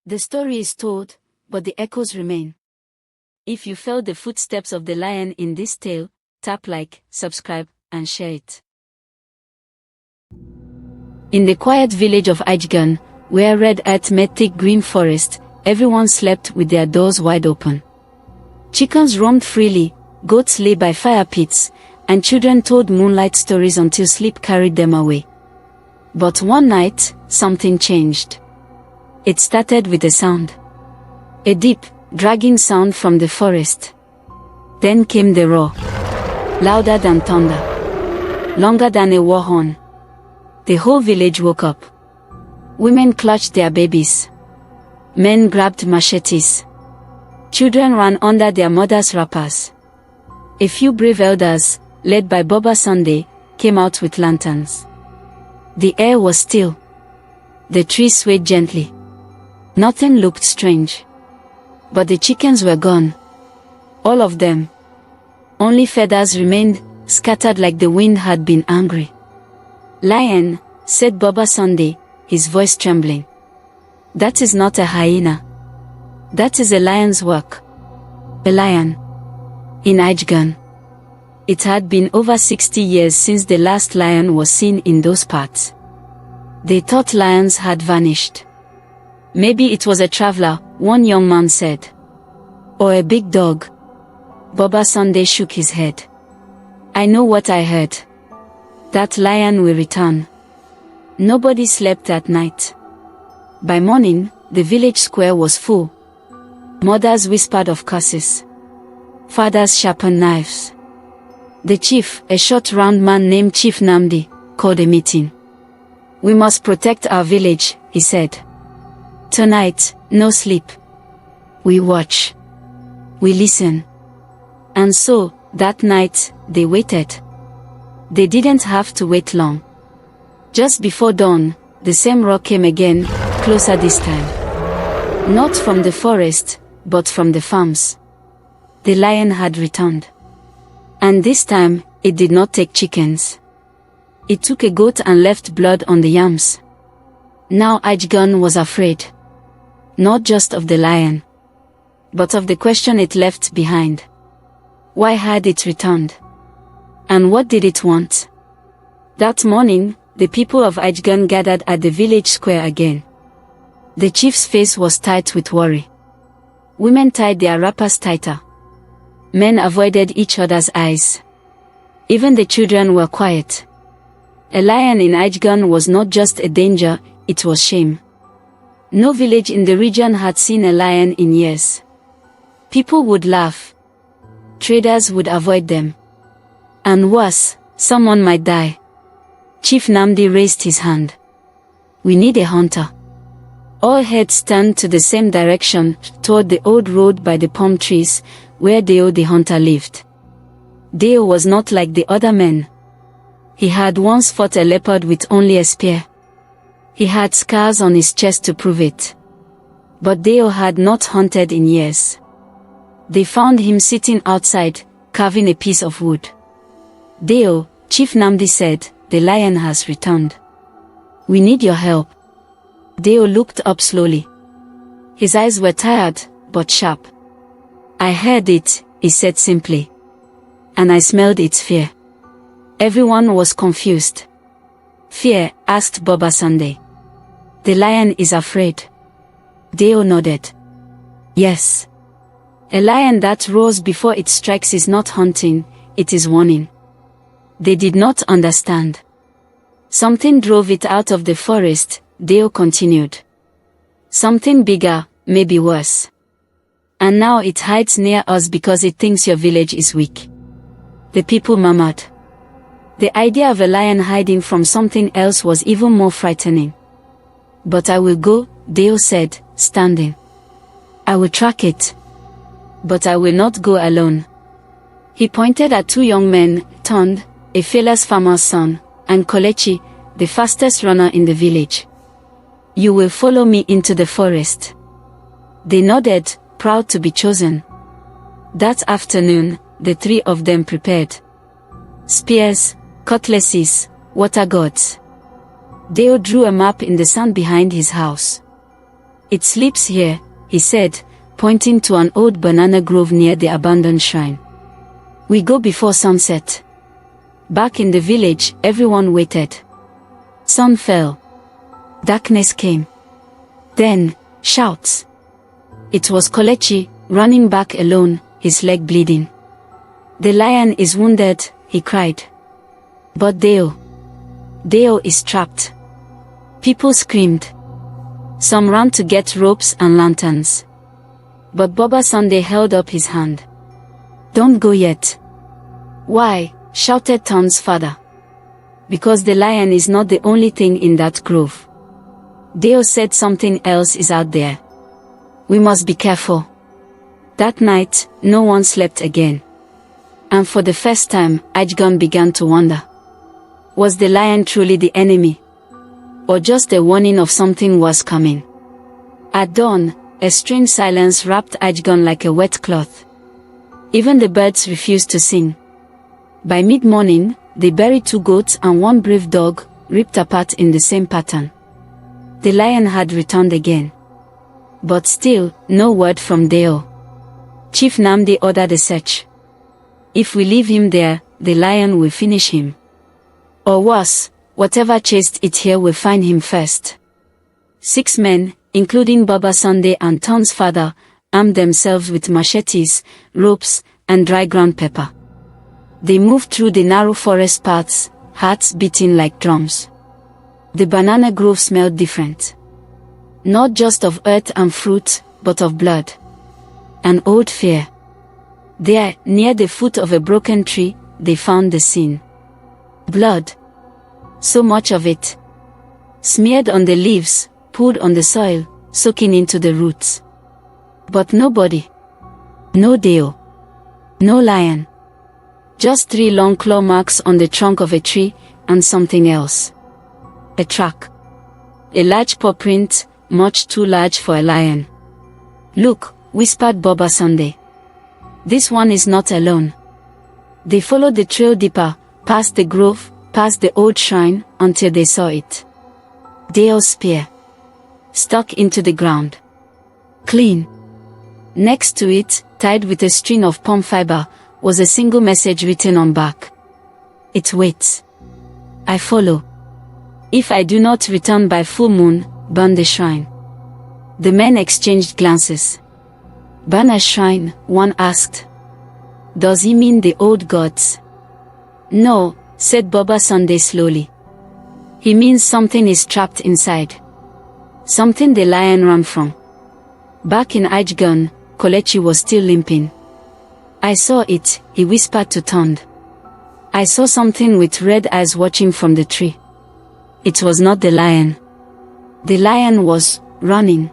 The story is told, but the echoes remain. If you felt the footsteps of the lion in this tale, tap like, subscribe, and share it. In the quiet village of Ijegun, where red earth met thick green forest, everyone slept with their doors wide open. Chickens roamed freely, goats lay by fire pits, and children told moonlight stories until sleep carried them away. But one night, something changed. It started with a sound. A deep, dragging sound from the forest. Then came the roar. Louder than thunder. Longer than a war horn. The whole village woke up. Women clutched their babies. Men grabbed machetes. Children ran under their mothers' wrappers. A few brave elders, led by Baba Sunday, came out with lanterns. The air was still. The trees swayed gently. Nothing looked strange. But the chickens were gone. All of them. Only feathers remained, scattered like the wind had been angry. "Lion," said Baba Sunday, his voice trembling. "That is not a hyena. That is a lion's work." A lion. In Ijegun. It had been over 60 years since the last lion was seen in those parts. They thought lions had vanished. Maybe it was a traveler, one young man said. Or a big dog. Baba Sunday shook his head. "I know what I heard. That lion will return." Nobody slept that night. By morning, the village square was full. Mothers whispered of curses. Fathers sharpened knives. The chief, a short round man named Chief Namdi, called a meeting. "We must protect our village," he said. "Tonight, no sleep. We watch. We listen." And so, that night, they waited. They didn't have to wait long. Just before dawn, the same roar came again, closer this time. Not from the forest, but from the farms. The lion had returned. And this time, it did not take chickens. It took a goat and left blood on the yams. Now Ijegun was afraid. Not just of the lion, but of the question it left behind. Why had it returned? And what did it want? That morning, the people of Ijegun gathered at the village square again. The chief's face was tight with worry. Women tied their wrappers tighter. Men avoided each other's eyes. Even the children were quiet. A lion in Ijegun was not just a danger, it was shame. No village in the region had seen a lion in years. People would laugh. Traders would avoid them. And worse, someone might die. Chief Namdi raised his hand. "We need a hunter." All heads turned to the same direction, toward the old road by the palm trees, where Dayo the hunter lived. Dayo was not like the other men. He had once fought a leopard with only a spear. He had scars on his chest to prove it. But Dayo had not hunted in years. They found him sitting outside, carving a piece of wood. "Dayo," Chief Namdi said, "the lion has returned. We need your help." Dayo looked up slowly. His eyes were tired, but sharp. "I heard it," he said simply. "And I smelled its fear." Everyone was confused. "Fear?" asked Baba Sunday. "The lion is afraid." Dayo nodded. "Yes. A lion that roars before it strikes is not hunting, it is warning." They did not understand. "Something drove it out of the forest," Dayo continued. "Something bigger, maybe worse. And now it hides near us because it thinks your village is weak." The people murmured. The idea of a lion hiding from something else was even more frightening. "But I will go," Dayo said, standing. "I will track it. But I will not go alone." He pointed at two young men, Tond, a fearless farmer's son, and Kolechi, the fastest runner in the village. "You will follow me into the forest." They nodded, proud to be chosen. That afternoon, the three of them prepared. Spears, cutlasses, water gourds. Dayo drew a map in the sand behind his house. It sleeps here, he said, pointing to an old banana grove near the abandoned shrine. We go before sunset. Back in the village, everyone waited. Sun fell. Darkness came. Then, shouts. It was Kelechi, running back alone, his leg bleeding. The lion is wounded, he cried. But Dayo is trapped. People screamed. Some ran to get ropes and lanterns. But Baba Sunday held up his hand. Don't go yet. Why? Shouted Ton's father. Because the lion is not the only thing in that grove. Dayo said something else is out there. We must be careful. That night, no one slept again. And for the first time, Ijegun began to wonder. Was the lion truly the enemy? Or just a warning of something was coming? At dawn, a strange silence wrapped Ijegun like a wet cloth. Even the birds refused to sing. By mid-morning, they buried 2 goats and 1 brave dog, ripped apart in the same pattern. The lion had returned again. But still, no word from Dayo. Chief Nnamdi ordered a search. If we leave him there, the lion will finish him. Or worse, whatever chased it here will find him first. 6 men, including Baba Sunday and Ton's father, armed themselves with machetes, ropes, and dry ground pepper. They moved through the narrow forest paths, hearts beating like drums. The banana grove smelled different. Not just of earth and fruit, but of blood. An old fear. There, near the foot of a broken tree, they found the scene. Blood. So much of it. Smeared on the leaves, poured on the soil, soaking into the roots. But nobody. No Dayo. No lion. Just 3 long claw marks on the trunk of a tree, and something else. A track. A large paw print, much too large for a lion. Look, whispered Baba Sunday. This one is not alone. They followed the trail deeper, past the grove, past the old shrine, until they saw it. Dayo's spear. Stuck into the ground. Clean. Next to it, tied with a string of palm fiber, was a single message written on bark. It waits. I follow. If I do not return by full moon, burn the shrine. The men exchanged glances. Burn a shrine, one asked. Does he mean the old gods? No, said Baba Sunday slowly. He means something is trapped inside. Something the lion ran from. Back in Ijegun, Kelechi was still limping. I saw it, he whispered to Ton. I saw something with red eyes watching from the tree. It was not the lion. The lion was running.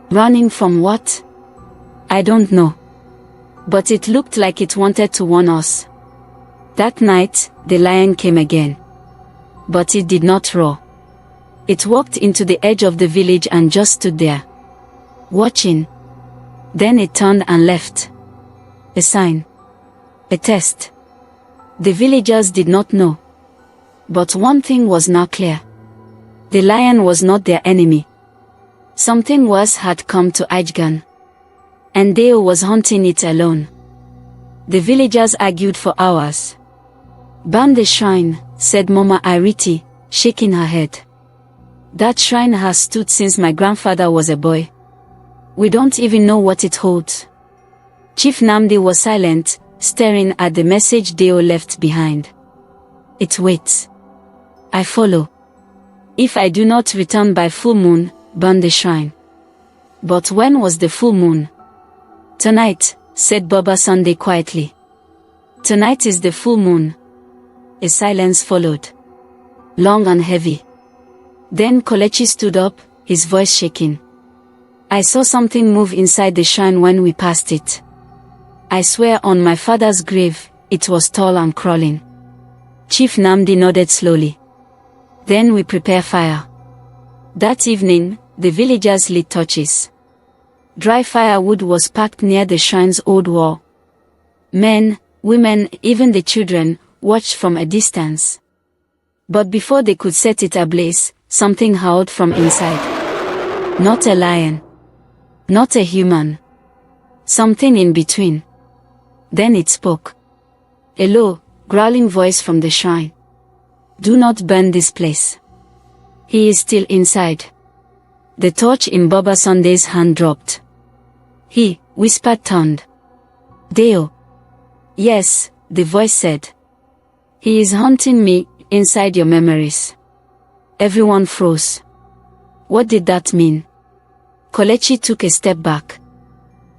Running from what? I don't know. But it looked like it wanted to warn us. That night, the lion came again. But it did not roar. It walked into the edge of the village and just stood there. Watching. Then it turned and left. A sign. A test. The villagers did not know. But one thing was now clear. The lion was not their enemy. Something worse had come to Ijegun. And Dayo was hunting it alone. The villagers argued for hours. Burn the shrine, said Mama Iriti, shaking her head. That shrine has stood since my grandfather was a boy. We don't even know what it holds. Chief Nnamdi was silent, staring at the message Dayo left behind. It waits. I follow. If I do not return by full moon, burn the shrine. But when was the full moon? Tonight, said Baba Sunday quietly. Tonight is the full moon. A silence followed. Long and heavy. Then Kelechi stood up, his voice shaking. I saw something move inside the shrine when we passed it. I swear on my father's grave, it was tall and crawling. Chief Nnamdi nodded slowly. Then we prepare fire. That evening, the villagers lit torches. Dry firewood was packed near the shrine's old wall. Men, women, even the children, watched from a distance. But before they could set it ablaze, something howled from inside. Not a lion. Not a human. Something in between. Then it spoke. A low, growling voice from the shrine. Do not burn this place. He is still inside. The torch in Baba Sunday's hand dropped. He, whispered toned. Dayo. Yes, the voice said. He is haunting me, inside your memories. Everyone froze. What did that mean? Kelechi took a step back.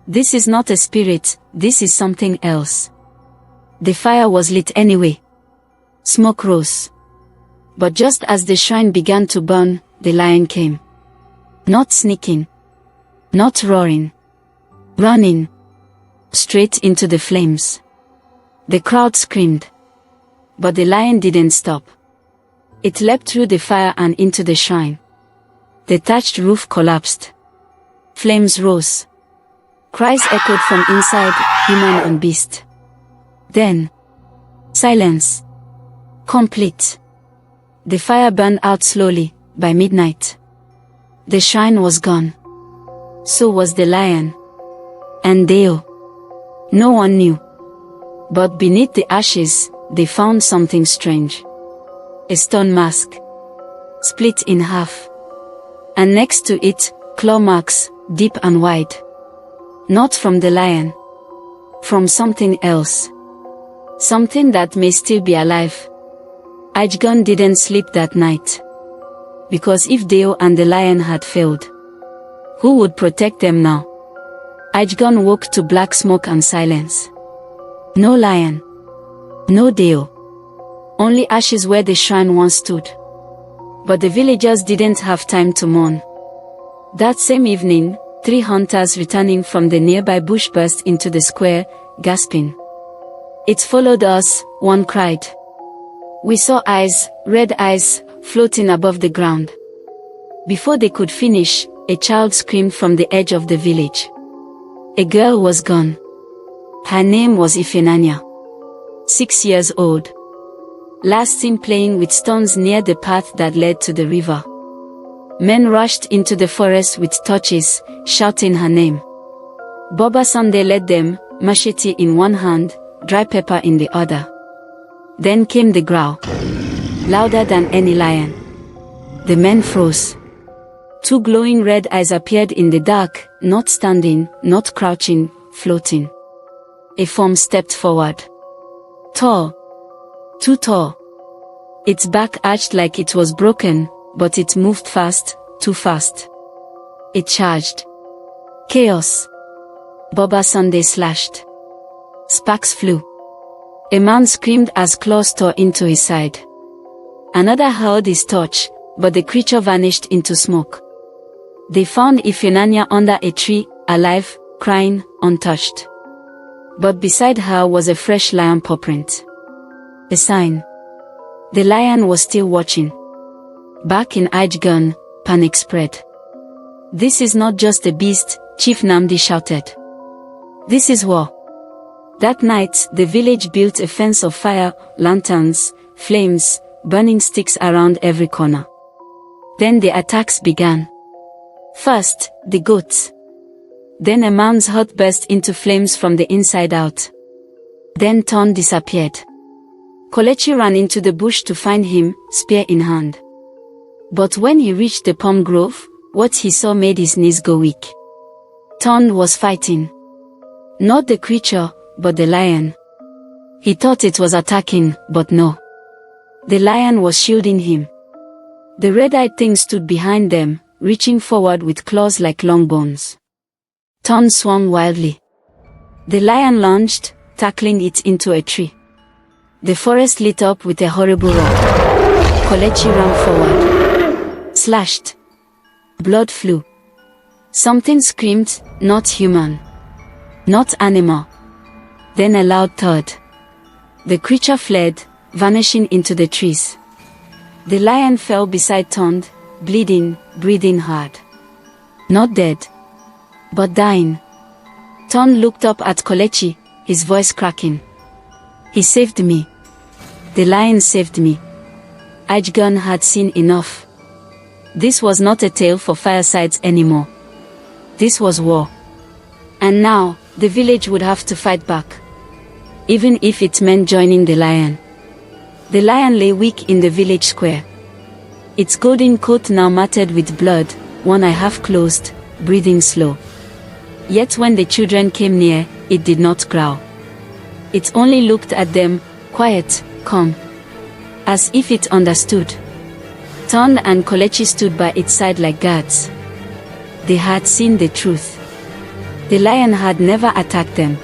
This is not a spirit, this is something else. The fire was lit anyway. Smoke rose. But just as the shrine began to burn, the lion came. Not sneaking. Not roaring. Running. Straight into the flames. The crowd screamed. But the lion didn't stop. It leapt through the fire and into the shrine. The thatched roof collapsed. Flames rose. Cries echoed from inside, human and beast. Then, silence. Complete. The fire burned out slowly. By midnight, the shrine was gone. So was the lion. And Dayo. No one knew. But beneath the ashes, they found something strange. A stone mask. Split in half. And next to it, claw marks, deep and wide. Not from the lion. From something else. Something that may still be alive. Ijegun didn't sleep that night. Because if Dayo and the lion had failed, who would protect them now? Ijegun woke to black smoke and silence. No lion. No Dayo. Only ashes where the shrine once stood. But the villagers didn't have time to mourn. That same evening, 3 hunters returning from the nearby bush burst into the square, gasping. It followed us, one cried. We saw eyes, red eyes, floating above the ground. Before they could finish, a child screamed from the edge of the village. A girl was gone. Her name was Ifenanya. 6 years old. Last seen playing with stones near the path that led to the river. Men rushed into the forest with torches, shouting her name. Baba Sunday led them, machete in one hand, dry pepper in the other. Then came the growl. Louder than any lion. The men froze. 2 glowing red eyes appeared in the dark, not standing, not crouching, floating. A form stepped forward. Tall. Too tall. Its back arched like it was broken, but it moved fast, too fast. It charged. Chaos. Baba Sunday slashed. Sparks flew. A man screamed as claws tore into his side. Another held his torch, but the creature vanished into smoke. They found Ifenanya under a tree, alive, crying, untouched. But beside her was a fresh lion paw print. A sign. The lion was still watching. Back in Ijegun, panic spread. This is not just a beast, Chief Namdi shouted. This is war. That night, the village built a fence of fire, lanterns, flames, burning sticks around every corner. Then the attacks began. First, the goats. Then a man's hut burst into flames from the inside out. Then Ton disappeared. Kelechi ran into the bush to find him, spear in hand. But when he reached the palm grove, what he saw made his knees go weak. Ton was fighting. Not the creature, but the lion. He thought it was attacking, but no. The lion was shielding him. The red-eyed thing stood behind them, reaching forward with claws like long bones. Ton swung wildly. The lion lunged, tackling it into a tree. The forest lit up with a horrible roar. Kelechi ran forward. Slashed. Blood flew. Something screamed, not human. Not animal. Then a loud thud. The creature fled, vanishing into the trees. The lion fell beside Ton, bleeding, breathing hard. Not dead. But dying. Ton looked up at Kelechi, his voice cracking. He saved me. The lion saved me. Ijegun had seen enough. This was not a tale for firesides anymore. This was war. And now, the village would have to fight back. Even if it meant joining the lion. The lion lay weak in the village square. Its golden coat now matted with blood, one eye half closed, breathing slow. Yet when the children came near, it did not growl. It only looked at them, quiet, calm. As if it understood. Ton and Kelechi stood by its side like guards. They had seen the truth. The lion had never attacked them.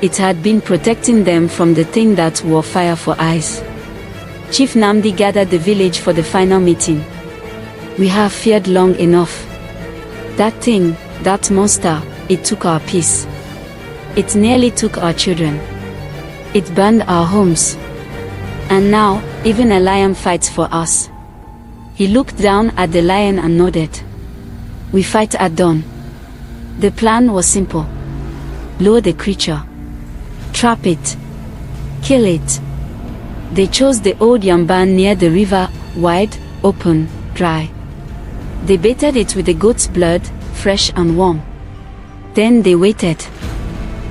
It had been protecting them from the thing that wore fire for eyes. Chief Namdi gathered the village for the final meeting. We have feared long enough. That thing, that monster, it took our peace. It nearly took our children. It burned our homes. And now, even a lion fights for us. He looked down at the lion and nodded. We fight at dawn. The plan was simple. Lure the creature. Trap it. Kill it. They chose the old yam barn near the river, wide, open, dry. They baited it with the goat's blood, fresh and warm. Then they waited.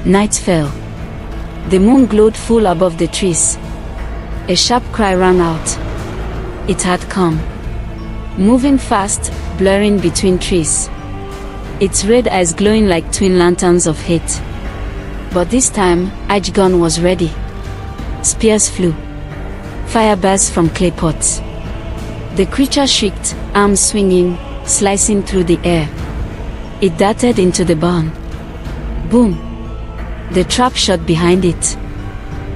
Night fell. The moon glowed full above the trees. A sharp cry rang out. It had come. Moving fast, blurring between trees. Its red eyes glowing like twin lanterns of hate. But this time, Ijegun was ready. Spears flew. Fire burst from clay pots. The creature shrieked, arms swinging, slicing through the air. It darted into the barn. Boom! The trap shut behind it.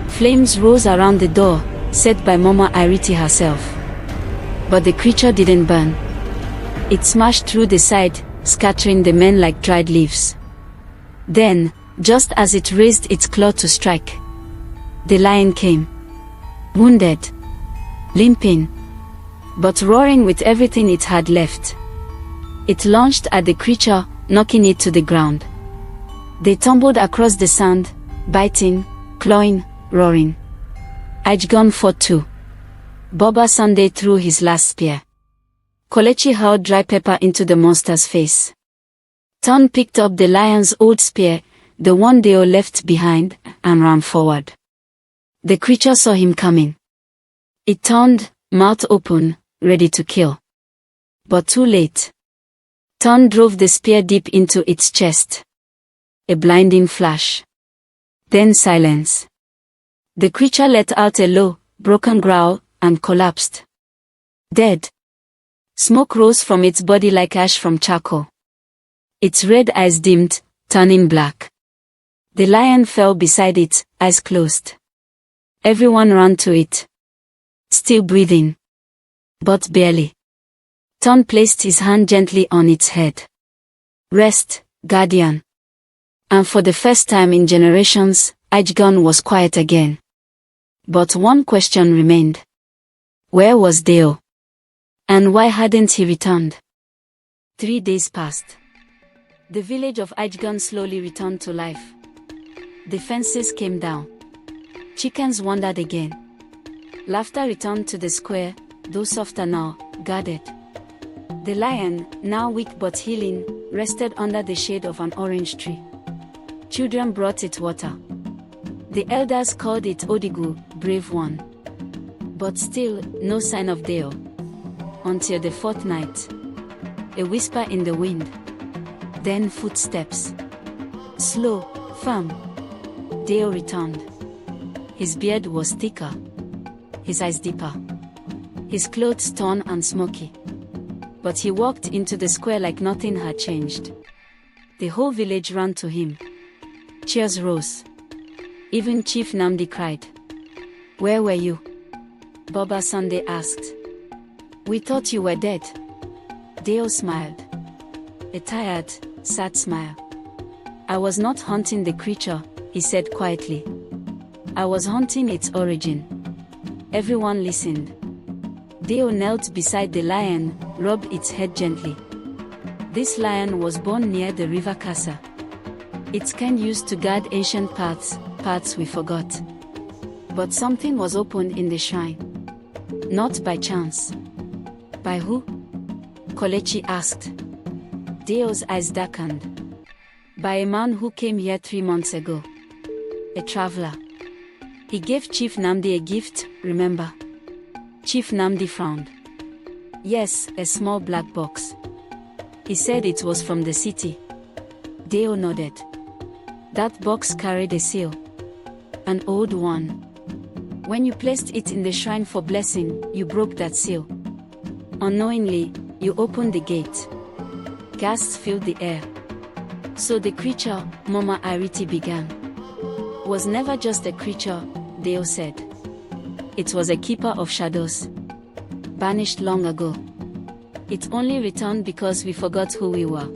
Flames rose around the door, set by Mama Iriti herself. But the creature didn't burn. It smashed through the side, scattering the men like dried leaves. Then, just as it raised its claw to strike, the lion came. Wounded. Limping. But roaring with everything it had left. It lunged at the creature, knocking it to the ground. They tumbled across the sand, biting, clawing, roaring. Ijegun fought too. Baba Sunday threw his last spear. Kelechi hurled dry pepper into the monster's face. Ton picked up the lion's old spear, the one Dayo left behind, and ran forward. The creature saw him coming. It turned, mouth open, ready to kill. But too late. Ton drove the spear deep into its chest. A blinding flash. Then silence. The creature let out a low, broken growl, and collapsed. Dead. Smoke rose from its body like ash from charcoal. Its red eyes dimmed, turning black. The lion fell beside it, eyes closed. Everyone ran to it. Still breathing. But barely. Ton placed his hand gently on its head. Rest, guardian. And for the first time in generations, Ijegun was quiet again. But one question remained. Where was Dayo? And why hadn't he returned? 3 days passed. The village of Ijegun slowly returned to life. The fences came down. Chickens wandered again. Laughter returned to the square, though softer now, guarded. The lion, now weak but healing, rested under the shade of an orange tree. Children brought it water. The elders called it Odigu, brave one. But still, no sign of Dayo. Until the 4th night. A whisper in the wind. Then footsteps. Slow, firm. Dayo returned. His beard was thicker. His eyes deeper. His clothes torn and smoky. But he walked into the square like nothing had changed. The whole village ran to him. Cheers rose. Even Chief Namdi cried. Where were you? Baba Sunday asked. We thought you were dead. Dayo smiled. A tired, sad smile. I was not hunting the creature, he said quietly. I was hunting its origin. Everyone listened. Dayo knelt beside the lion, rubbed its head gently. This lion was born near the river Kasa. Its kind used to guard ancient paths we forgot. But something was opened in the shrine. Not by chance. By who? Kelechi asked. Dayo's eyes darkened. By a man who came here 3 months ago. A traveler. He gave Chief Namdi a gift, remember? Chief Namdi frowned. Yes, a small black box. He said it was from the city. Dayo nodded. That box carried a seal. An old one. When you placed it in the shrine for blessing, you broke that seal. Unknowingly, you opened the gate. Gasps filled the air. So the creature, Mama Ariti began. Was never just a creature, Dayo said. It was a keeper of shadows. Banished long ago. It only returned because we forgot who we were.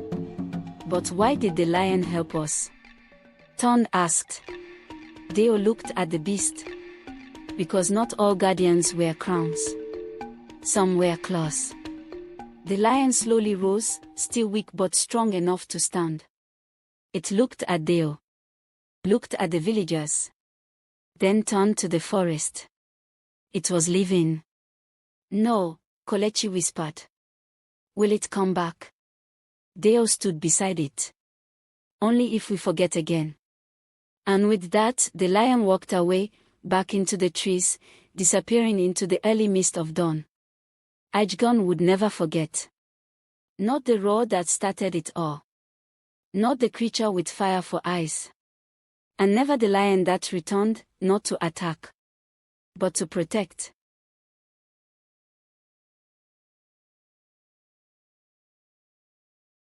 But why did the lion help us? Ton asked. Dayo looked at the beast. Because not all guardians wear crowns. Some wear claws. The lion slowly rose, still weak but strong enough to stand. It looked at Dayo. Looked at the villagers. Then turned to the forest. It was living. No, Kelechi whispered. Will it come back? Dayo stood beside it. Only if we forget again. And with that, the lion walked away, back into the trees, disappearing into the early mist of dawn. Ijegun would never forget. Not the roar that started it all. Not the creature with fire for eyes. And never the lion that returned, not to attack, but to protect.